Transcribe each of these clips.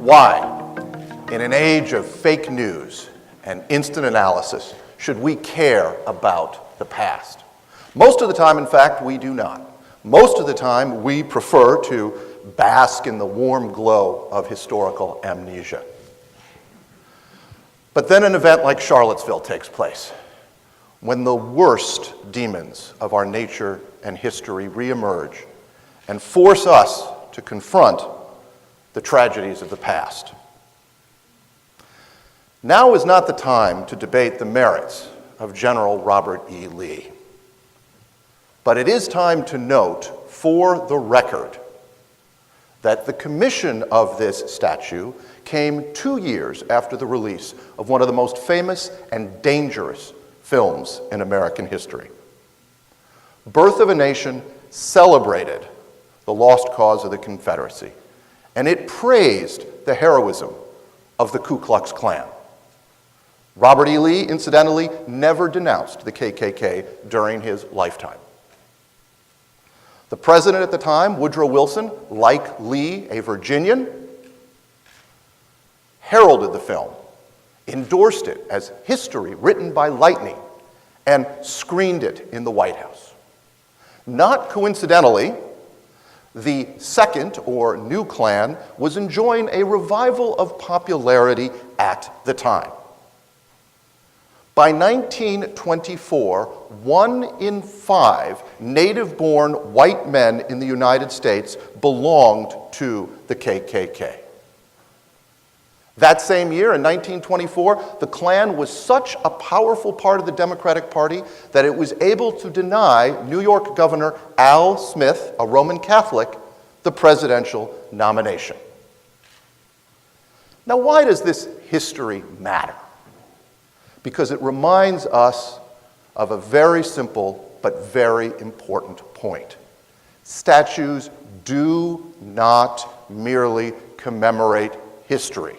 Why, in an age of fake news and instant analysis, should we care about the past? Most of the time, in fact, we do not. Most of the time, we prefer to bask in the warm glow of historical amnesia. But then an event like Charlottesville takes place, when the worst demons of our nature and history reemerge and force us to confront the tragedies of the past. Now is not the time to debate the merits of General Robert E. Lee. But it is time to note, for the record, that the commission of this statue came 2 years after the release of one of the most famous and dangerous films in American history. Birth of a Nation celebrated the lost cause of the Confederacy, and it praised the heroism of the Ku Klux Klan. Robert E. Lee, incidentally, never denounced the KKK during his lifetime. The president at the time, Woodrow Wilson, like Lee, a Virginian, heralded the film, endorsed it as history written by lightning, and screened it in the White House. Not coincidentally, the second, or new Klan, was enjoying a revival of popularity at the time. By 1924, 1 in 5 native-born white men in the United States belonged to the KKK. That same year, in 1924, the Klan was such a powerful part of the Democratic Party that it was able to deny New York Governor Al Smith, a Roman Catholic, the presidential nomination. Now, why does this history matter? Because it reminds us of a very simple but very important point. Statues do not merely commemorate history.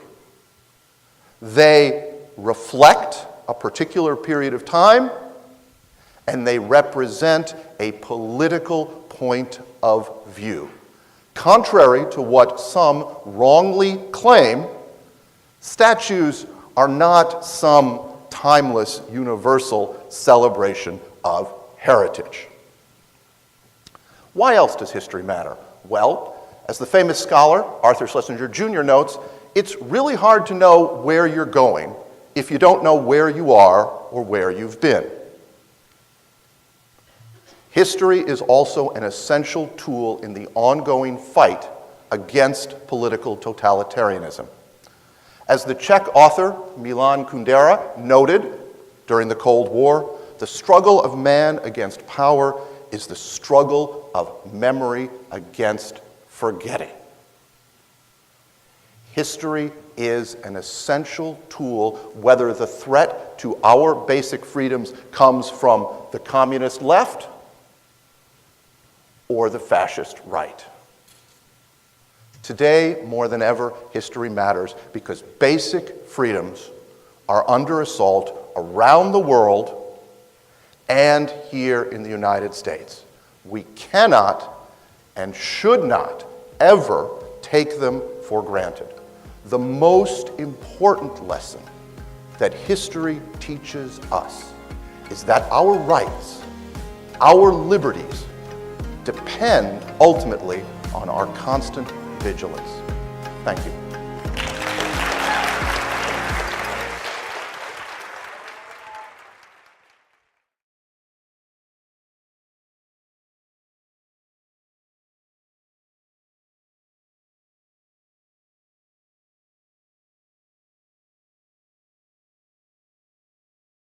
They reflect a particular period of time, and they represent a political point of view. Contrary to what some wrongly claim, statues are not some timeless, universal celebration of heritage. Why else does history matter? Well, as the famous scholar Arthur Schlesinger Jr. notes, it's really hard to know where you're going if you don't know where you are or where you've been. History is also an essential tool in the ongoing fight against political totalitarianism. As the Czech author Milan Kundera noted during the Cold War, the struggle of man against power is the struggle of memory against forgetting. History is an essential tool, whether the threat to our basic freedoms comes from the communist left or the fascist right. Today, more than ever, history matters because basic freedoms are under assault around the world and here in the United States. We cannot and should not ever take them for granted. The most important lesson that history teaches us is that our rights, our liberties, depend ultimately on our constant vigilance. Thank you.